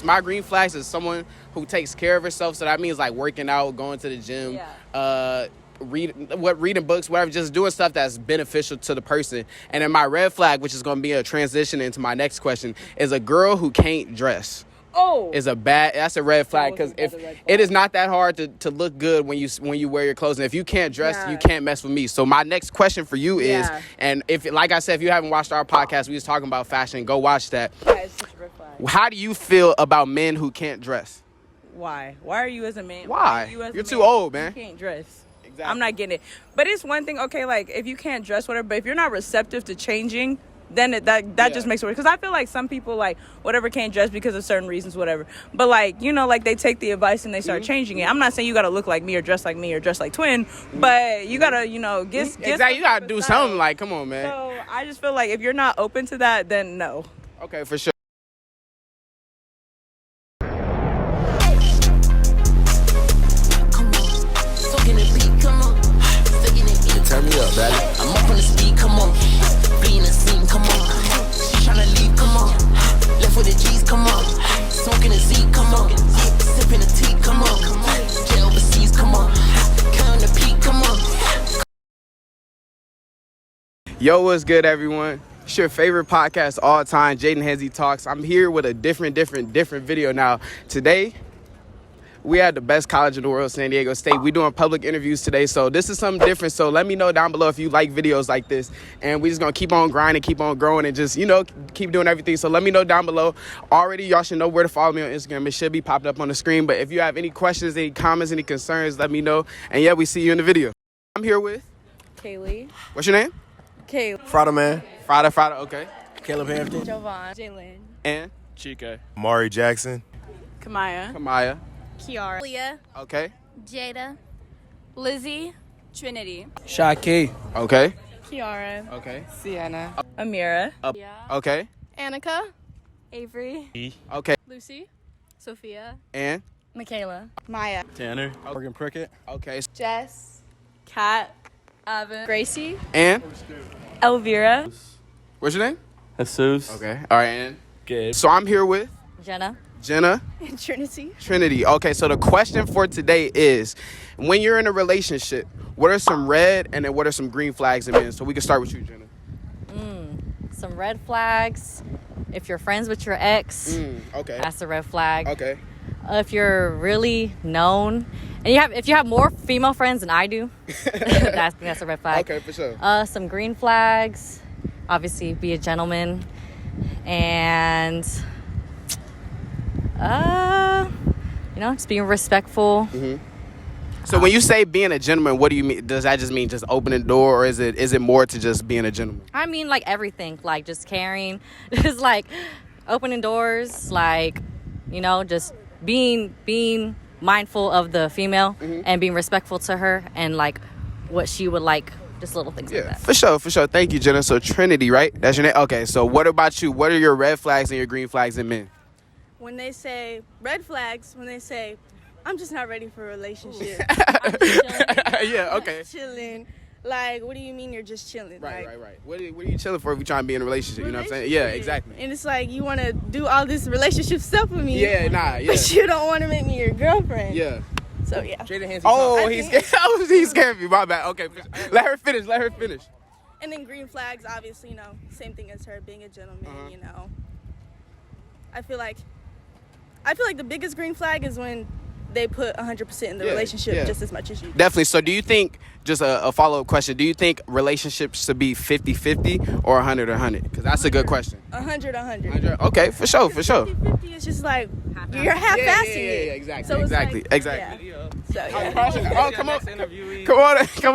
my green flags is someone who takes care of herself. So that means like working out, going to the gym, reading books, whatever, just doing stuff that's beneficial to the person. And then my red flag, which is going to be a transition into my next question, is a girl who can't dress. That's a red flag, because if it is not that hard to look good when you wear your clothes, and if you can't dress, you can't mess with me. So my next question for you is, and if, like I said, if you haven't watched our podcast, we was talking about fashion, go watch that. It's such a red flag. How do you feel about men who can't dress? Why are you as a man? Why? You're too old, man. You can't dress. Exactly. I'm not getting it. But it's one thing, okay, like if you can't dress, whatever, but if you're not receptive to changing, then that just makes it worse. Because I feel like some people, like, whatever, can't dress because of certain reasons, whatever. But, like, you know, like, they take the advice and they start changing it. I'm not saying you got to look like me or dress like me or dress like twin, but you got to, you know, get exactly. You got to do something. Like, come on, man. So I just feel like if you're not open to that, then no. Okay, for sure. Turn me up, daddy. I'm up on the speed, come on. Fleeing the scene, come on. She tryna leave, come on. Left with the G's, come on. Smoking the Z, come on. Sipping the tea, come on. Get overseas, come on. Count the peak, come on. Yo, what's good, everyone? It's your favorite podcast all time, Jayden Hanzy Talks. I'm here with a different video now. Today, we at the best college in the world, San Diego State. We doing public interviews today, so this is something different. So let me know down below if you like videos like this. And we just gonna keep on grinding, keep on growing, and just, you know, keep doing everything. So let me know down below. Already, y'all should know where to follow me on Instagram. It should be popped up on the screen. But if you have any questions, any comments, any concerns, let me know. And yeah, we see you in the video. I'm here with Kaylee. What's your name? Kaylee. Frada, man. Frada, okay. Caleb Hampton. Jovan. Jalen. And Chica. Mari Jackson. Kamaya. Kiara. Leah. okay. Jada. Lizzie. Trinity. Shaki. Okay. Kiara. Okay. Sienna. Amira. Okay. Annika. Avery. Okay. Lucy. Sophia. And Michaela. Maya. Tanner. Morgan Prickett. okay. Jess. Kat. Evan. Gracie. And Elvira. what's your name? Jesus. Okay. All right. And Gabe. so I'm here with Jenna. Jenna. And Trinity. Trinity. Okay, so the question for today is, when you're in a relationship, what are some red and then what are some green flags in men? So we can start with you, Jenna. Some red flags. If you're friends with your ex, Okay. that's a red flag. Okay. If you're really known, and if you have more female friends than I do, that's a red flag. Okay, for sure. Some green flags. Obviously, be a gentleman, and just being respectful. So when you say being a gentleman, what do you mean? Does that just mean just opening the door, or is it more to just being a gentleman? I mean, like everything, like just caring, just like opening doors, like, you know, just being mindful of the female and being respectful to her and like what she would like, just little things like that. For sure. Thank you, Jenna. So Trinity, right? That's your name? Okay, so what about you? What are your red flags and your green flags in men? When they say red flags, when they say, I'm just not ready for a relationship. Yeah, okay. Chilling. Like, what do you mean you're just chilling? Right. What are you chilling for if you're trying to be in a relationship? You know what I'm saying? Yeah, exactly. And it's like, you want to do all this relationship stuff with me. Yeah, yeah. But you don't want to make me your girlfriend. Yeah. So, yeah. Jayden Hanzy. Oh, he's scared me. My bad. Okay, let her finish. And then green flags, obviously, you know, same thing as her, being a gentleman, you know. I feel like the biggest green flag is when they put 100% in the relationship just as much as you do. Definitely. So do you think, just a follow-up question, do you think relationships should be 50-50 or 100-100? Because that's a good question. 100. Okay, for sure. 50-50 is just like, you're half-assing it. Yeah, exactly. So exactly. Yeah. So, yeah. Oh, come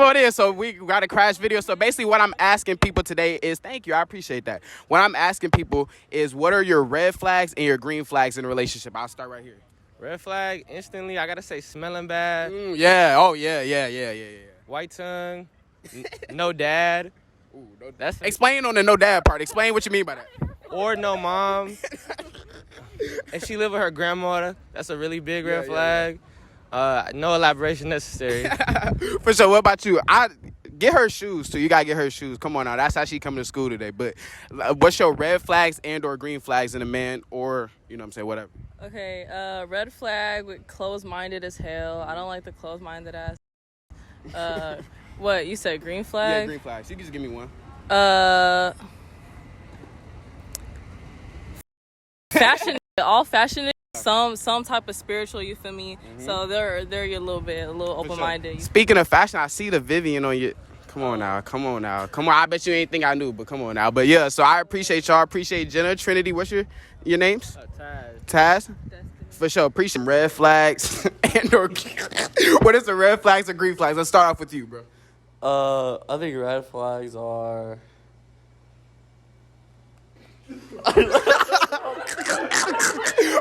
on in. So we got a crash video. So basically what I'm asking people today is, thank you, I appreciate that. What I'm asking people is, what are your red flags and your green flags in a relationship? I'll start right here. Red flag, instantly, I gotta say smelling bad. Yeah, oh, yeah. White tongue, no dad. Ooh, Explain on the no dad part. Explain what you mean by that. Or no mom. If she live with her grandmother, that's a really big red flag. No elaboration necessary. For sure. What about you? Get her shoes, too. You got to get her shoes. Come on now. That's how she coming to school today. But what's your red flags and or green flags in a man, or, you know what I'm saying, whatever? Okay, red flag with closed-minded as hell. I don't like the closed-minded ass. What, you said green flag? Yeah, green flags. You can just give me one. Fashion, all fashion is some type of spiritual, you feel me? So they're a little open-minded. Sure. Speaking of fashion, I see the Vivian on your... Come on now. I bet you ain't think I knew, but come on now. But yeah, so I appreciate y'all. Appreciate Jenna, Trinity. What's your names? Taz. For sure. Appreciate red flags and or what is the red flags or green flags? Let's start off with you, bro. I think red flags are.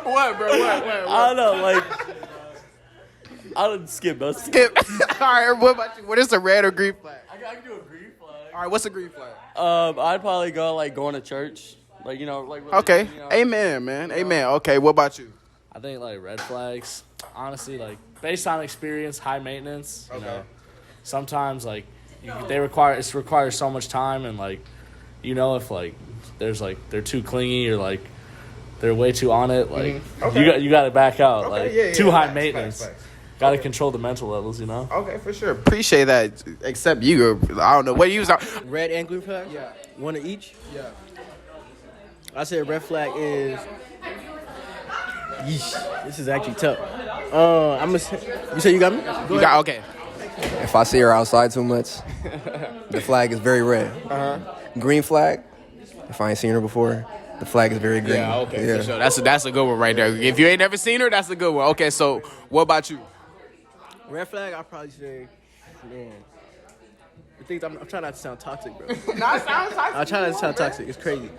What, bro? What? I don't know, like. I don't skip those. Skip. All right. What about you? What is the red or green flag? I can do a green flag. All right. What's a green flag? I'd probably go like going to church, like like. Really, Okay. Amen, man. Amen. Okay. What about you? I think like red flags, honestly, like based on experience, high maintenance. You know, sometimes like it requires so much time, and like, if like there's like they're too clingy or like they're way too on it, like you got to back out. Like too high maintenance. Got to control the mental levels, Okay, for sure. Appreciate that. Except you, I don't know. What do you use? Red and green flag? Yeah. One of each? Yeah. I said red flag is... Yeesh. This is actually tough. You say you got me? You got, okay. If I see her outside too much, the flag is very red. Green flag, if I ain't seen her before, the flag is very green. Yeah, okay, for sure. That's a good one right there. If you ain't never seen her, that's a good one. Okay, so what about you? Red flag, I'll probably say, man. The things I'm trying not to sound toxic, bro. Not sound toxic. I'm trying not to sound toxic. It's crazy.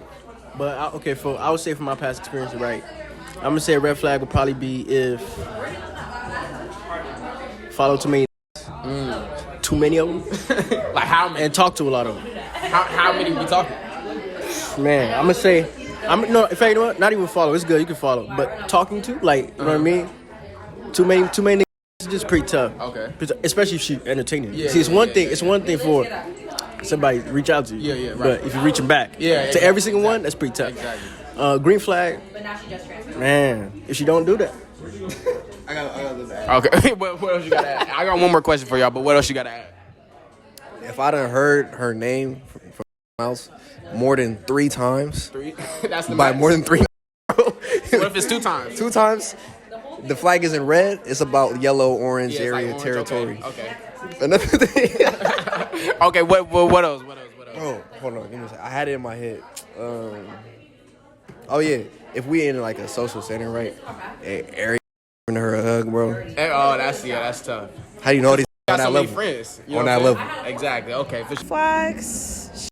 But, I would say from my past experience, right, I'm going to say a red flag would probably be if follow too many too many of them. Like how many? And talk to a lot of them. How many we talking? Man, I'm going to say, if I, you know what, not even follow. It's good, you can follow. But talking to, like, you know what I mean? Too many niggas is just pretty tough. Okay. Especially if she entertaining. Yeah, See, it's one thing for somebody to reach out to you. Yeah, right. But if you reaching back to every single one, that's pretty tough. Exactly. Green flag, man, if she don't do that. I got okay. What else you got to add? I got one more question for y'all, but what else you got to add? If I done heard her name from house more than 3 times, That's the by max. more than 3, What if it's 2 times? 2 times, the flag isn't red. It's about yellow, orange Yeah, it's like area orange, territory. Okay. Another thing. Okay. What else? Oh, hold on. Give me a second. I had it in my head. Oh yeah, if we in like a social setting, right? Area giving her a hug, bro. Oh, that's tough. How do you know these Got on that so many level? friends. You know On what that I'm level. saying? Exactly. Okay. For sure. Flags.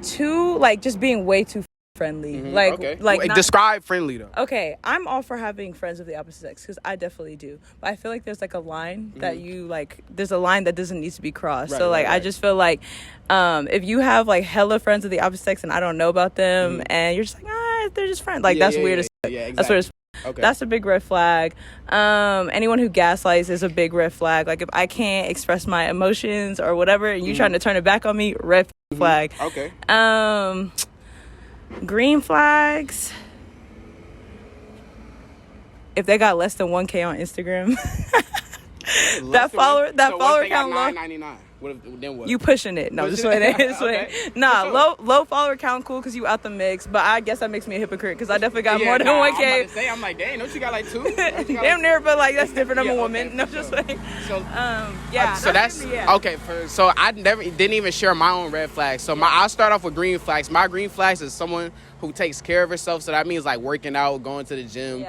Too like just being way too friendly. Like okay. like not, describe friendly though. Okay, I'm all for having friends of the opposite sex because I definitely do. But I feel like there's like a line that you like. There's a line that doesn't need to be crossed. Right, so like right. I just feel like if you have like hella friends of the opposite sex and I don't know about them and you're just like they're just friends. Like that's weird as fuck. Yeah, exactly. That's weird as fuck. Okay. That's a big red flag. Anyone who gaslights is a big red flag. Like if I can't express my emotions or whatever and you trying to turn it back on me, red flag. Okay. Green flags. If they got less than 1K on Instagram, that follower count low. $9.99. Then what? You pushing it? No, just wait. Nah, low follower count cool because you out the mix. But I guess that makes me a hypocrite because I definitely got more than 1K. I'm like, dang, don't you got like 2? Damn near, but like that's different. I'm a woman. Okay. No, just like. So, yeah. So that's okay. So I didn't even share my own red flags. So I'll start off with green flags. My green flags is someone who takes care of herself. So that means like working out, going to the gym,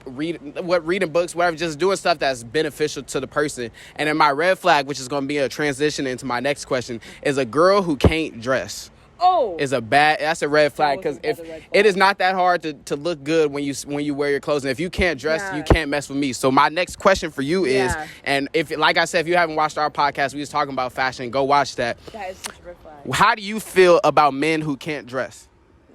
reading books, whatever, just doing stuff that's beneficial to the person. And then my red flag, which is going to be a transition into my next question, is a girl who can't dress. Oh, that's a red flag because if it is not that hard to look good when you wear your clothes, and if you can't dress, you can't mess with me. So my next question for you is, and if like I said, if you haven't watched our podcast, we was talking about fashion, go watch that. That is such a red flag. How do you feel about men who can't dress?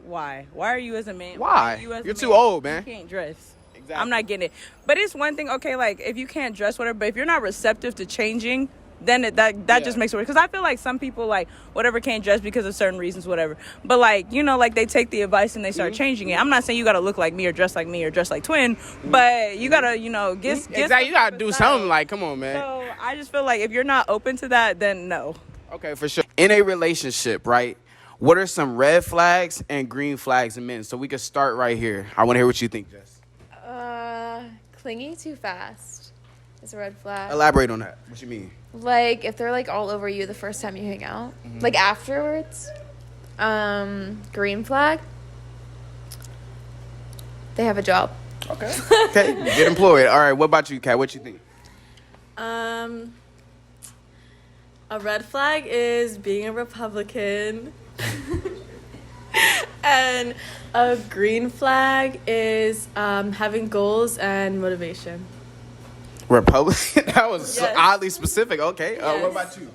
Why are you as a man? Why? You're too old, man. You can't dress. Exactly. I'm not getting it. But it's one thing, okay, like if you can't dress, whatever, but if you're not receptive to changing, then that just makes it worse. Because I feel like some people, like, whatever, can't dress because of certain reasons, whatever. But, like, you know, like, they take the advice and they start changing it. I'm not saying you got to look like me or dress like me or dress like Twin, but you got to, you know, get exactly. You got to do something. Like, come on, man. So I just feel like if you're not open to that, then no. Okay, for sure. In a relationship, right, what are some red flags and green flags in men? So we can start right here. I want to hear what you think, Jess. Clinging too fast is a red flag. Elaborate on that. What you mean? Like, if they're, like, all over you the first time you hang out. Like, afterwards. Green flag. They have a job. Okay. Okay, get employed. All right, what about you, Kat? What you think? A red flag is being a Republican. And a green flag is having goals and motivation. Republican? That was Yes. oddly specific. Okay. Yes. What about you?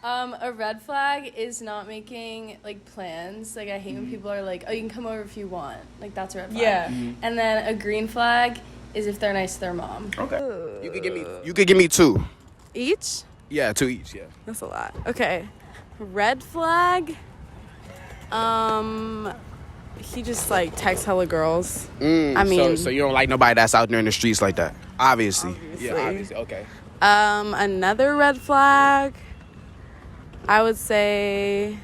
A red flag is not making, like, plans. Like, I hate when people are like, oh, you can come over if you want. Like, that's a red flag. Yeah. And then a green flag is if they're nice to their mom. Okay. You could give me two. Each? Yeah, two each. Yeah. That's a lot. Okay. Red flag. He just, like, texts hella girls. I mean, so you don't like nobody that's out there in the streets like that? Obviously. Yeah, obviously. Okay. Another red flag, I would say.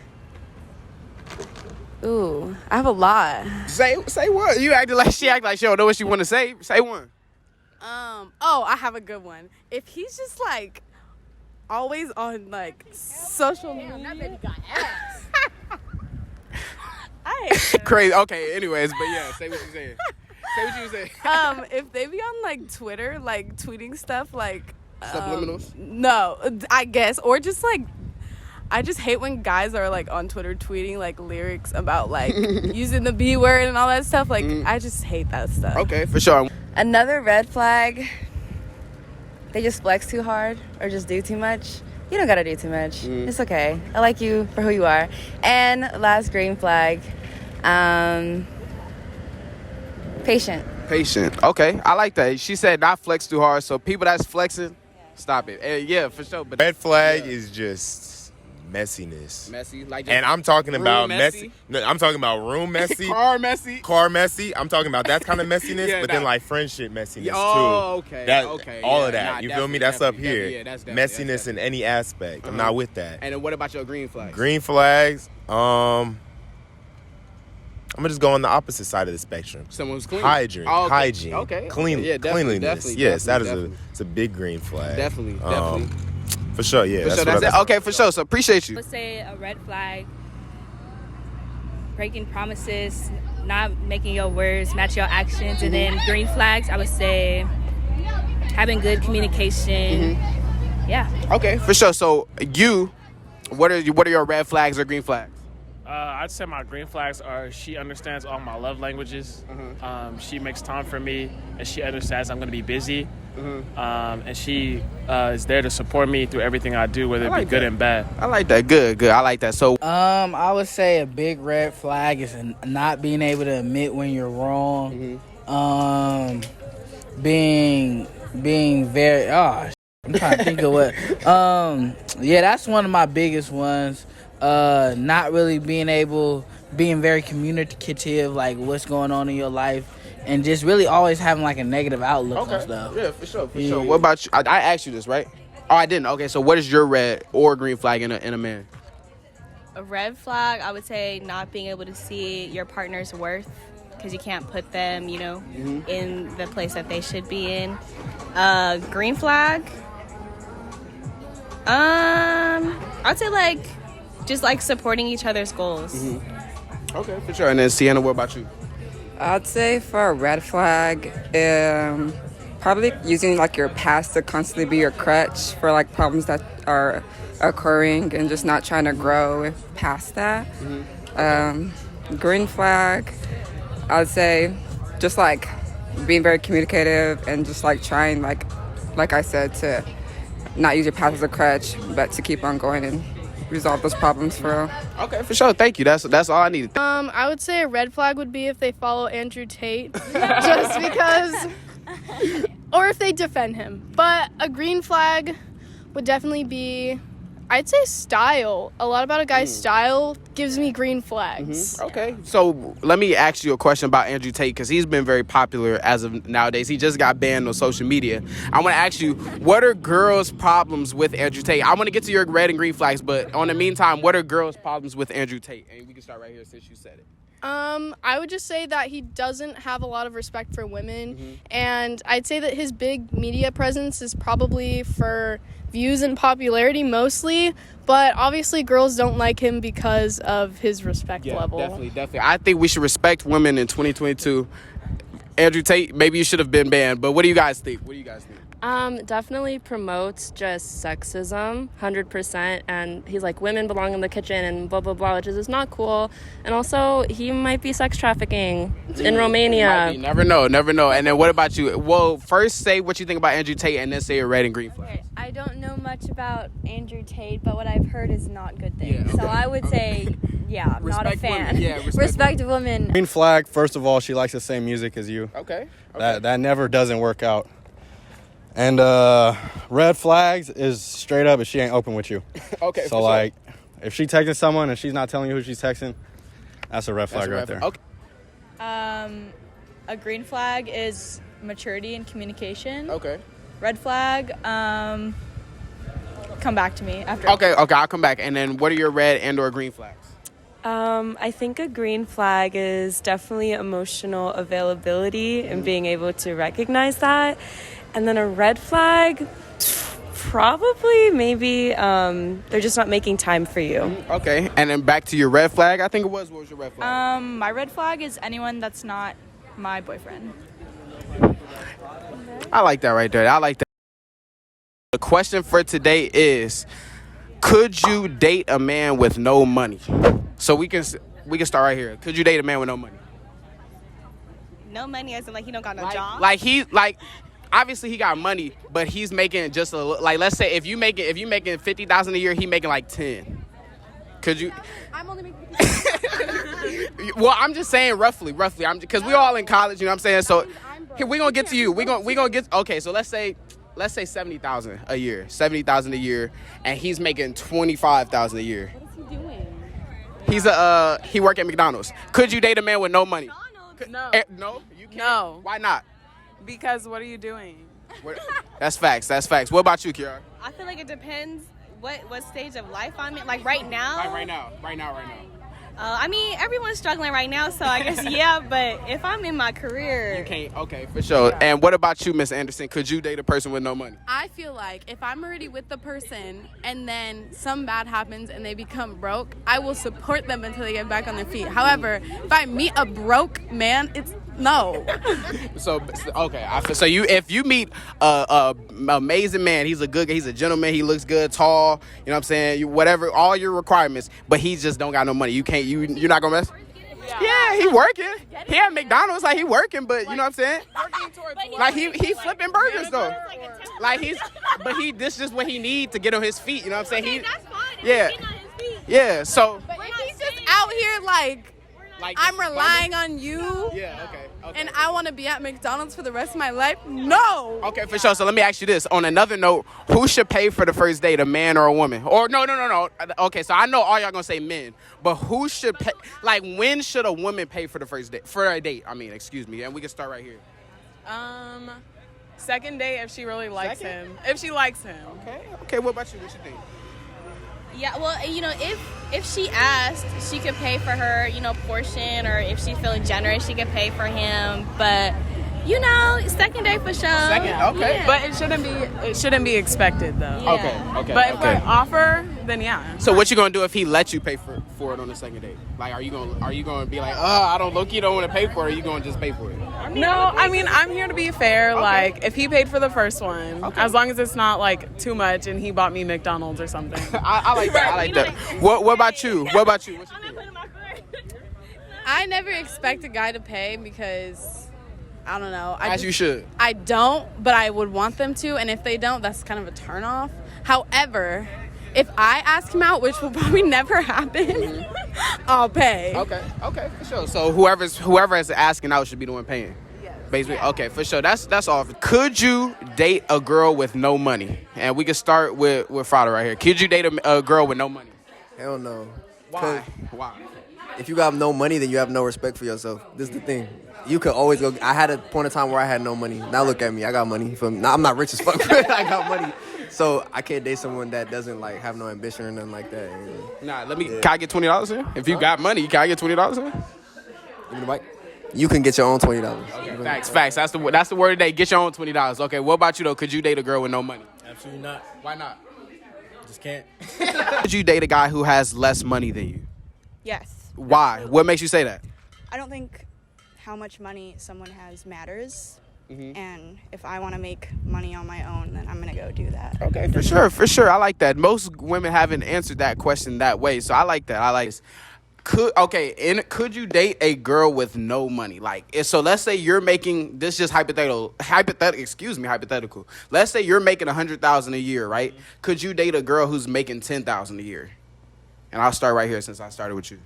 Ooh, I have a lot. Say one. You acting like she don't know what she want to say. Say one. Oh, I have a good one. If he's just, like, always on, like, social media. That baby got ass. Crazy. Okay. Anyways, but yeah, say what you saying. Say what you saying. If they be on, like, Twitter, like, tweeting stuff, like, Subliminals? No, I guess, or just, like, I just hate when guys are, like, on Twitter tweeting, like, lyrics about, like, using the B word and all that stuff. Like, I just hate that stuff. Okay, for sure. Another red flag, they just flex too hard or just do too much. You don't gotta do too much. It's okay. I like you for who you are. And last green flag, patient. Patient. Okay, I like that. She said not flex too hard, so people that's flexing, stop it. Yeah, for sure. But red flag is just messiness. Messy, like. And I'm talking about messy. No, I'm talking about room messy. Car messy. Car messy. I'm talking about that kind of messiness, Yeah, but then like friendship messiness too. Okay. All Yeah, of that. nah, You feel me? That's up here. Yeah, that's definitely. Messiness in any aspect. I'm not with that. And then what about your green flags? Green flags. I'm gonna just go on the opposite side of the spectrum. Someone who's clean. Hygiene. Oh, okay. Hygiene. Okay. Clean. Yeah, definitely, cleanliness. definitely, Yes, definitely. it's a big green flag. Definitely. For sure. Yeah. For sure, that's it. Okay, for sure. So appreciate you. I would say a red flag, breaking promises, not making your words match your actions. And then green flags, I would say having good communication. Yeah. Okay, for sure. So what are your red flags or green flags? I'd say my green flags are she understands all my love languages. She makes time for me, and she understands I'm going to be busy. And she is there to support me through everything I do, whether it be good and bad. I like that. Good. I like that. So, I would say a big red flag is not being able to admit when you're wrong. Being very. I'm trying to think of what. Yeah, that's one of my biggest ones. Not really being very communicative, like what's going on in your life, and just really always having like a negative outlook on stuff. Yeah, for sure. What about you? I asked you this, right? Oh, I didn't. Okay, so what is your red or green flag in a man? A red flag, I would say not being able to see your partner's worth because you can't put them, in the place that they should be in. Green flag, I'd say just supporting each other's goals. Okay, for sure. And then Sienna, what about you? I'd say for a red flag, probably using your past to constantly be your crutch for problems that are occurring and just not trying to grow past that. Green flag, I'd say just being very communicative and just trying like I said, to not use your past as a crutch, but to keep on going and resolve those problems for real. Okay, for sure. Thank you. That's all I needed. I would say a red flag would be if they follow Andrew Tate, just because, or if they defend him. But a green flag would definitely be, I'd say, style. A lot about a guy's style gives me green flags. Okay. So let me ask you a question about Andrew Tate, because he's been very popular as of nowadays. He just got banned on social media. I want to ask you, what are girls' problems with Andrew Tate? I want to get to your red and green flags, but on the meantime, what are girls' problems with Andrew Tate? And we can start right here since you said it. I would just say that he doesn't have a lot of respect for women, and I'd say that his big media presence is probably for views and popularity mostly, but obviously girls don't like him because of his respect level. Definitely. I think we should respect women in 2022. Andrew Tate, maybe you should have been banned, but what do you guys think? Definitely promotes just sexism, 100%, and he's like, women belong in the kitchen and blah, blah, blah, which is just not cool. And also, he might be sex trafficking in Romania. Never know. And then what about you? Well, first say what you think about Andrew Tate, and then say your red and green flag. Okay, I don't know much about Andrew Tate, but what I've heard is not good things. So I would say, I'm not a fan. Women. Respect women. Green flag, first of all, she likes the same music as you. Okay. That never doesn't work out. And red flags is straight up if she ain't open with you. Okay. So like, if she texting someone and she's not telling you who she's texting, that's a red flag right there. Okay. A green flag is maturity and communication. Okay. Red flag, come back to me after. Okay, I'll come back. And then what are your red and or green flags? I think a green flag is definitely emotional availability and being able to recognize that. And then a red flag, probably maybe they're just not making time for you. Okay, and then back to your red flag, I think it was. What was your red flag? My red flag is anyone that's not my boyfriend. I like that right there. I like that. The question for today is, could you date a man with no money? So we can start right here. Could you date a man with no money? No money as in like he don't got no job? Obviously he got money, but he's making just let's say if you making $50,000 a year, he making like 10. Could you? I'm only making. Well, I'm just saying roughly. Because we all in college, you know what I'm saying? So here we gonna get to you. We gonna get. Okay, so let's say $70,000 a year, $70,000 a year, and he's making $25,000 a year. What is he doing? He work at McDonald's. Could you date a man with no money? No. No, you can't. No. Why not? Because what are you doing? That's facts. What about you, Kiara? I feel like it depends what stage of life I'm in. Like right now. Like right now. I mean, everyone's struggling right now, so I guess but if I'm in my career, you can't. Okay, for sure. Yeah. And what about you, Miss Anderson? Could you date a person with no money? I feel like if I'm already with the person and then some bad happens and they become broke, I will support them until they get back on their feet. However, if I meet a broke man, it's no. So okay, if you meet a amazing man, he's a gentleman, he looks good, tall, you know what I'm saying, whatever, all your requirements, but he just don't got no money. You're not gonna mess? Yeah, he working. He at McDonald's, like he working, but you know what I'm saying? Like he flipping burgers though. Like this is just what he need to get on his feet. You know what I'm saying? Yeah. So. But if he's just out here like I'm relying on you. Yeah. Okay. And I want to be at McDonald's for the rest of my life? No. Okay, for sure. So let me ask you this. On another note, who should pay for the first date, a man or a woman? Or no. Okay, so I know all y'all gonna say men, but who should pay? Like, when should a woman pay for the first date? For a date, excuse me. And we can start right here. Second date if she really likes him. If she likes him. Okay. What about you? What you think? Yeah, well, if she asked, she could pay for her, portion, or if she's feeling generous, she could pay for him. But, second date for sure. Okay. Yeah. But it shouldn't be expected though. Yeah. Okay. But if I offer, then yeah. So what you gonna do if he lets you pay for it on the second date? Like, are you gonna be like, I don't want to pay for it, or are you gonna just pay for it? I'm here to be fair. Okay. Like, if he paid for the first one, as long as it's not like too much and he bought me McDonald's or something. I like that. I like that. What about you? What you think? I never expect a guy to pay because I don't know. As you should. I don't, but I would want them to, and if they don't, that's kind of a turn off. However, if I ask him out, which will probably never happen, I'll pay. Okay, for sure. So whoever is asking out should be the one paying. Yes. Basically, okay, for sure. That's all. Could you date a girl with no money? and we can start with Frada right here. Could you date a girl with no money? Hell no. Why? Why? If you got no money, then you have no respect for yourself. This is the thing. You could always go. I had a point in time where I had no money. Now look at me. I got money. I'm not rich as fuck, but I got money. So I can't date someone that doesn't like have no ambition or nothing like that. Nah, can I get $20 in? If you got money, can I get $20 in? Give me the mic. You can get your own $20. Okay, facts. That's the word of the day. Get your own $20. Okay, what about you though? Could you date a girl with no money? Absolutely not. Why not? Just can't. Could you date a guy who has less money than you? Yes. Why? What makes you say that? I don't think how much money someone has matters. And if I want to make money on my own, then I'm going to go do that. Okay, for sure. I like that. Most women haven't answered that question that way, so I like that. I like this. Could you date a girl with no money? So let's say you're making, this is just hypothetical. Let's say you're making $100,000 a year, right? Could you date a girl who's making $10,000 a year? And I'll start right here since I started with you.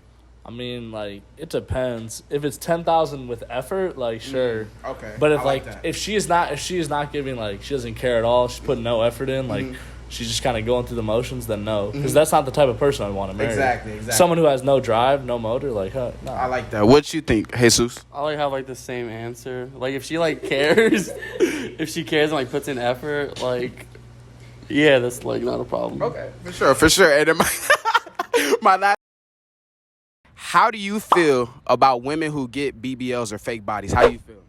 I mean, like, it depends. If it's 10,000 with effort, like, sure. Okay. But if I like that. if she is not giving, like, she doesn't care at all, she's putting no effort in, like, she's just kind of going through the motions, then no, because that's not the type of person I want to marry. Exactly. Someone who has no drive, no motor, like, no. I like that. What you think, Jesus? I like have like the same answer. Like if she like cares, if she cares and like puts in effort, like yeah, that's like not a problem. Okay, for sure. And then my last. How do you feel about women who get BBLs or fake bodies? How do you feel?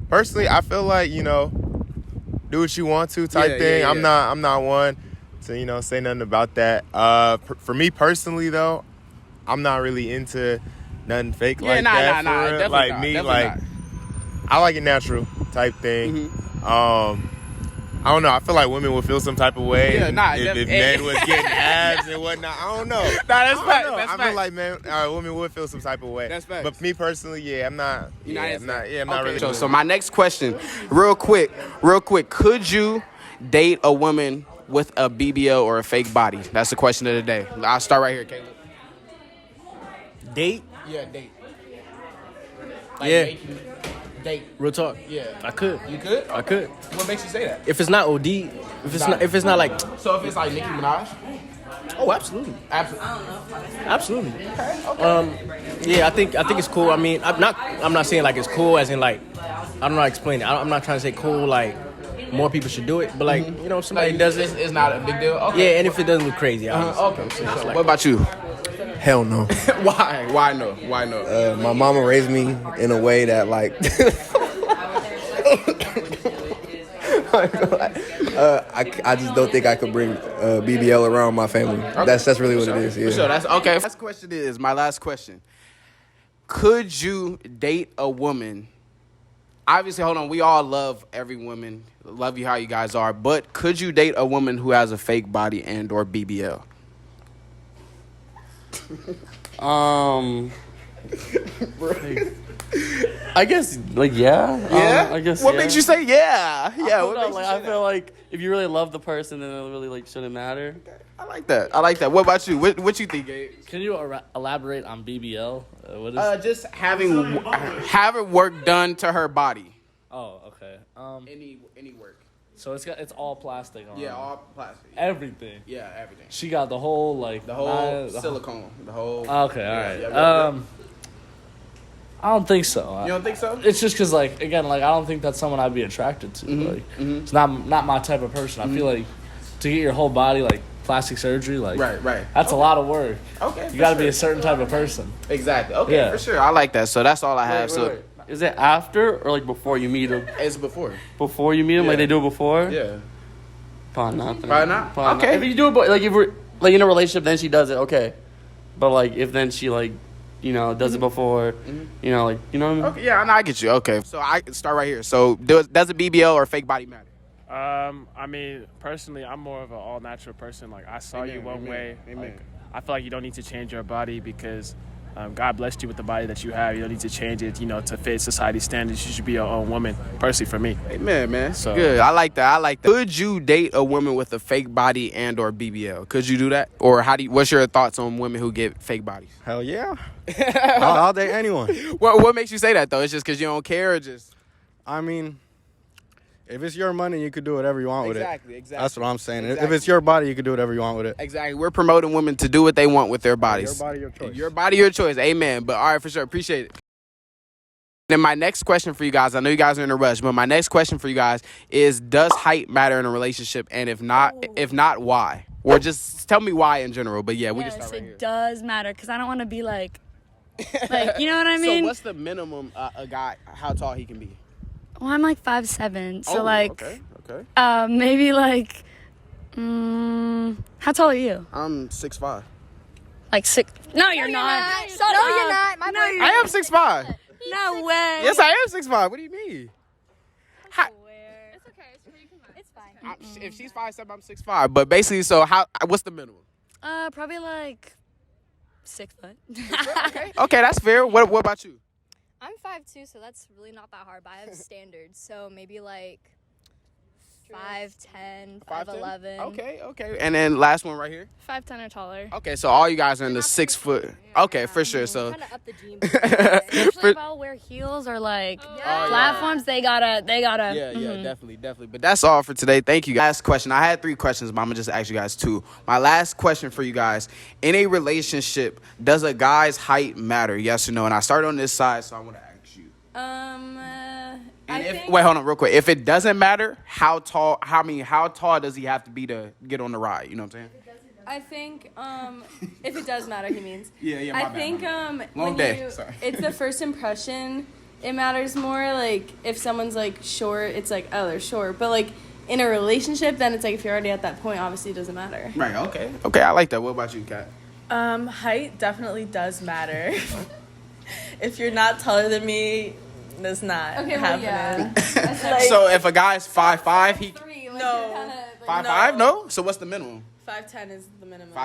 Personally, I feel like, do what you want to type thing. Yeah. I'm not one to, say nothing about that. For me personally though, I'm not really into nothing fake like that. Definitely like not, me, definitely like not. I like it natural type thing. I don't know. I feel like women would feel some type of way if men was getting abs and whatnot. I don't know. That's fact. I feel like women would feel some type of way. That's fact. But me personally, yeah, I'm not. I'm not really. So my next question, real quick. Could you date a woman with a BBL or a fake body? That's the question of the day. I'll start right here, Caleb. Date? Yeah, date. Date. Real talk. Yeah. I could. You could? I could. What makes you say that? If it's not OD, if it's not like. So if it's like Nicki Minaj? Oh, absolutely. Absolutely. Okay. Yeah, I think it's cool. I mean, I'm not saying like it's cool as in like, I don't know how to explain it. I'm not trying to say cool like more people should do it, but like if somebody does it, it's not a big deal. Okay. Yeah, and if it doesn't look crazy, okay. Like, what about you? Hell no. Why? Why no? My mama raised me in a way that like I just don't think I could bring BBL around my family. Okay. That's really what it is. Yeah. For sure. That's okay. Last question is my last question. Could you date a woman? Obviously, hold on. We all love every woman. Love you how you guys are. But could you date a woman who has a fake body and or BBL? I guess like yeah. I guess. What makes you say yeah? Yeah. I feel like if you really love the person, then it really like shouldn't matter. I like that. What about you? What you think, Gabe? Can you elaborate on BBL? What is just having work done to her body. Oh, okay. Any work. So it's all plastic on. Yeah, all plastic. Everything. Yeah, everything. She got the whole silicone. The whole. Okay, all right. Yeah. I don't think so. You don't think so? It's just because, like, again, like, I don't think that's someone I'd be attracted to. Like, it's not my type of person. I feel like to get your whole body, like, plastic surgery, like, right. That's a lot of work. Okay. You got to be a certain type of person. Exactly. Okay, for sure. I like that. So that's all I have. Wait. Is it after or like before you meet him? It's before. Before you meet him, like they do it before? Yeah. Probably not. Probably not. Okay. Not. If you do it, like if we're like in a relationship, then she does it. Okay. But like if then she like, does it before, like what I mean? Okay. Yeah, I get you. Okay. So I can start right here. So does a BBL or fake body matter? I mean, personally, I'm more of an all-natural person. Like, I saw you one way. Like, I feel like you don't need to change your body because God blessed you with the body that you have. You don't need to change it, to fit society's standards. You should be your own woman, personally, for me. Amen, man. So good. I like that. Could you date a woman with a fake body and or BBL? Could you do that? Or what's your thoughts on women who get fake bodies? Hell yeah. I'll date anyone. What makes you say that, though? It's just because you don't care or just... I mean... If it's your money, you could do whatever you want with it. Exactly. That's what I'm saying. Exactly. If it's your body, you can do whatever you want with it. Exactly. We're promoting women to do what they want with their bodies. Your body, your choice. Your body, your choice. Amen. But all right, for sure. Appreciate it. Then my next question for you guys, I know you guys are in a rush, but my next question for you guys is, does height matter in a relationship? And if not, why? Or just tell me why in general. But yeah, we can start right here. It does matter because I don't want to be like, you know what I mean? So what's the minimum a guy, how tall he can be? Well, I'm like 5'7", so okay. maybe like, how tall are you? I'm 6'5". Like 6? No, you're not. Shut up. No, you're not. My boyfriend. I am 6'5". No way. Yes, I am 6'5". What do you mean? It's okay. It's fine. If she's 5'7", I'm 6'5". But basically, so what's the minimum? Probably like 6 foot. Okay, that's fair. What about you? I'm 5'2", so that's really not that hard, but I have standards. So maybe like 5'10", 5'11". Okay. And then last one right here. 5'10" or taller. Okay, so all you guys are in the 6 foot. Okay, for sure. So Kind of up the gene. Especially if I'll wear heels or like platforms, they gotta. Yeah, definitely. But that's all for today. Thank you guys. Last question. I had 3 questions, but I'm gonna just ask you guys 2. My last question for you guys: in a relationship, does a guy's height matter? Yes or no? And I start on this side, so I want to ask you. Wait, hold on, real quick. If it doesn't matter, how tall does he have to be to get on the ride? You know what I'm saying? I think if it does matter, he means. Yeah. I think Long day. Sorry. It's the first impression. It matters more. Like if someone's like short, it's like, oh, they're short. But like in a relationship, then it's like if you're already at that point, obviously it doesn't matter. Right. Okay. I like that. What about you, Kat? Height definitely does matter. If you're not taller than me, that's not happening. Yeah. So if a guy's 5'5", he no. 5'5", no. So what's the minimum? 5'10" is the minimum.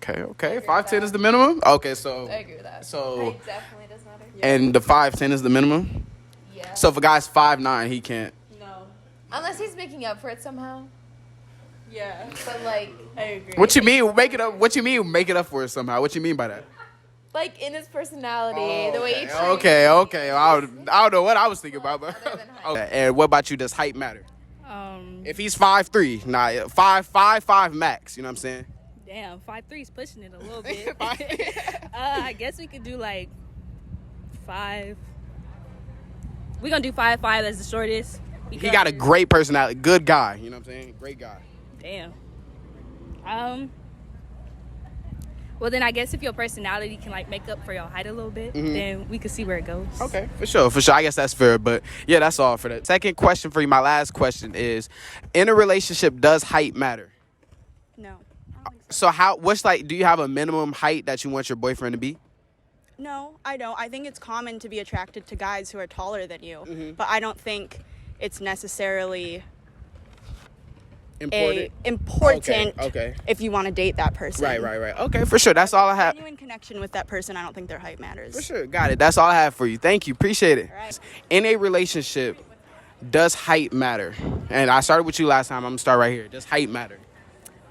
Okay. 5'10" is the minimum. Okay, so I agree with that. So Height definitely does matter. and the 5'10" is the minimum. Yeah. So if a guy's 5'9", he can't. No. Unless he's making up for it somehow. Yeah. But like, I agree. What you mean make it up? What you mean make it up for it somehow? What you mean by that? like in his personality, the way he treats. Okay. I don't know what I was thinking about, but okay. And what about you? Does height matter? If he's 5'3", 5'5" max. You know what I'm saying? Damn, 5'3" is pushing it a little bit. I guess we could do like 5. We're gonna do 5'5" as the shortest. He got a great personality, good guy. You know what I'm saying? Great guy. Damn. Well, then I guess if your personality can like make up for your height a little bit, then we could see where it goes. Okay, for sure. I guess that's fair. But yeah, that's all for that. Second question for you, my last question is, in a relationship, does height matter? No. So do you have a minimum height that you want your boyfriend to be? No, I don't. I think it's common to be attracted to guys who are taller than you, but I don't think it's necessarily important okay. if you want to date that person. Right. Okay, for sure. That's all I have. Genuine connection with that person, I don't think their height matters. For sure. Got it. That's all I have for you. Thank you. Appreciate it. Right. In a relationship, does height matter? And I started with you last time. I'm going to start right here. Does height matter?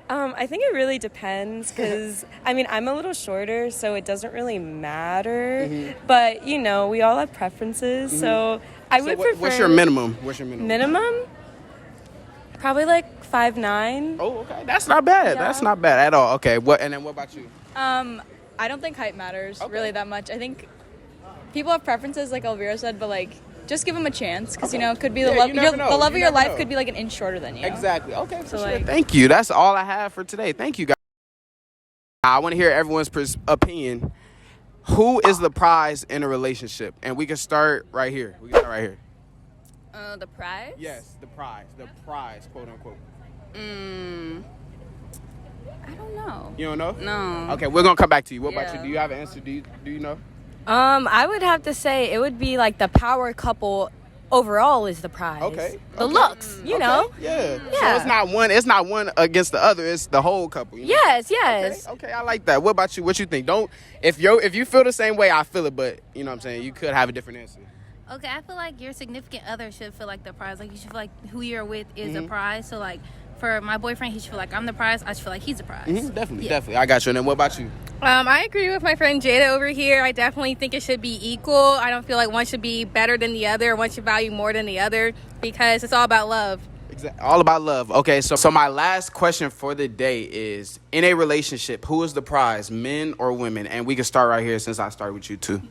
I think it really depends because, I'm a little shorter, so it doesn't really matter. But, we all have preferences, so I would prefer... What's your minimum? Minimum? Probably like 5'9". Oh, okay. That's not bad. Yeah. That's not bad at all. Okay. And then what about you? I don't think height matters really that much. I think people have preferences, like Elvira said, but like just give them a chance because it could be the love of your life could be like an inch shorter than you. Exactly. Okay. For So, sure. like- Thank you. That's all I have for today. Thank you, guys. I want to hear everyone's opinion. Who is the prize in a relationship? And we can start right here. The prize? Yes, the prize, quote unquote. I don't know. You don't know? No. Okay, we're gonna come back to you. What about you? Do you have an answer? Do you know? I would have to say it would be like the power couple overall is the prize. Okay. The looks, you know. Yeah. So it's not one against the other. It's the whole couple. You know? Yes. Okay, I like that. What about you? What you think? If you feel the same way, I feel it. But you know what I'm saying. You could have a different answer. Okay, I feel like your significant other should feel like the prize. Like you should feel like who you're with is a prize. So like for my boyfriend, he should feel like I'm the prize. I should feel like he's the prize. Definitely. I got you. And then what about you? I agree with my friend Jada over here. I definitely think it should be equal. I don't feel like one should be better than the other, one should value more than the other, because it's all about love. Exactly. All about love. Okay, so my last question for the day is, in a relationship, who is the prize, men or women? And we can start right here since I started with you too.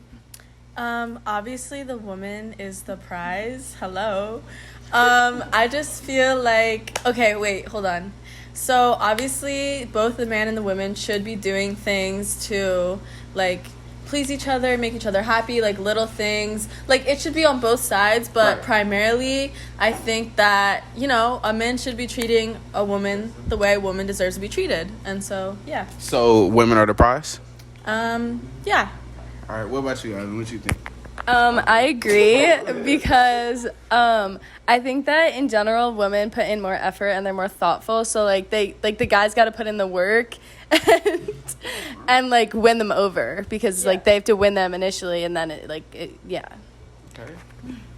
Obviously the woman is the prize. Hello. I just feel like, okay, wait, hold on. So obviously both the man and the woman should be doing things to like please each other, make each other happy, like little things. Like it should be on both sides, but primarily I think that, you know, a man should be treating a woman the way a woman deserves to be treated. And so, yeah. So women are the prize? Yeah. All right, what about you, Ivan? What you think? I agree because I think that in general women put in more effort and they're more thoughtful, so like the guys got to put in the work and like win them over because like they have to win them initially and then yeah. Okay.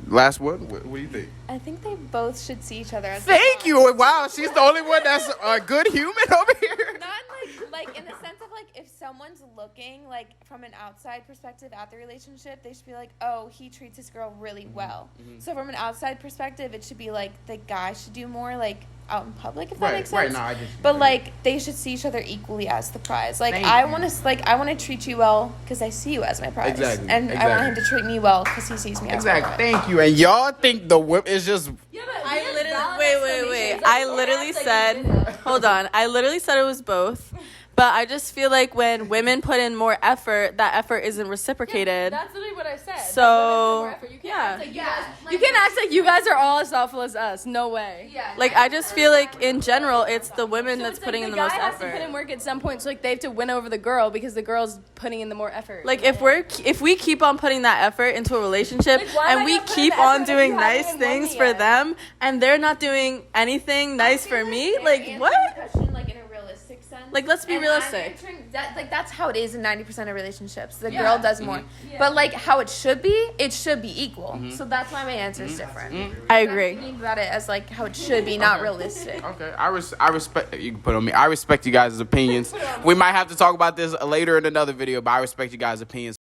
Last one. What do you think? I think they both should see each other as Thank you. Wow, she's the only one that's a good human over here. Not like in the sense of like if someone's looking like from an outside perspective at the relationship, they should be like, oh, he treats this girl really well. So from an outside perspective, it should be like the guy should do more like out in public, if that makes sense. No, but like they should see each other equally as the prize. Like I want to treat you well because I see you as my prize. Exactly. And I want him to treat me well because he sees me as my prize. Thank you. And y'all think the whip is just Wait. I literally said, hold on. I literally said it was both. But I just feel like when women put in more effort, that effort isn't reciprocated. That's literally what I said. So, you can't act like you guys are all as thoughtful as us. No way. Yeah. Like, I just feel like, in general, it's the women that's putting in the most guy has effort. to put in work at some point, so, like, they have to win over the girl because the girl's putting in the more effort. Like, Yeah. if we keep on putting that effort into a relationship, Like, why am and I we gonna put keep in the on effort if doing you haven't nice even won things me for yet? them, and they're not doing anything nice for me, like, what? Like in a realistic sense. Like, let's be And realistic. I'm answering that, like that's how it is in 90% of relationships. The Yeah. girl does more. Yeah. But like how it should be equal. So that's why my answer is different. I agree. I'm thinking about it as like how it should be, not realistic. Okay, I respect. You can put on me. I respect you guys' opinions. We might have to talk about this later in another video, but I respect you guys' opinions.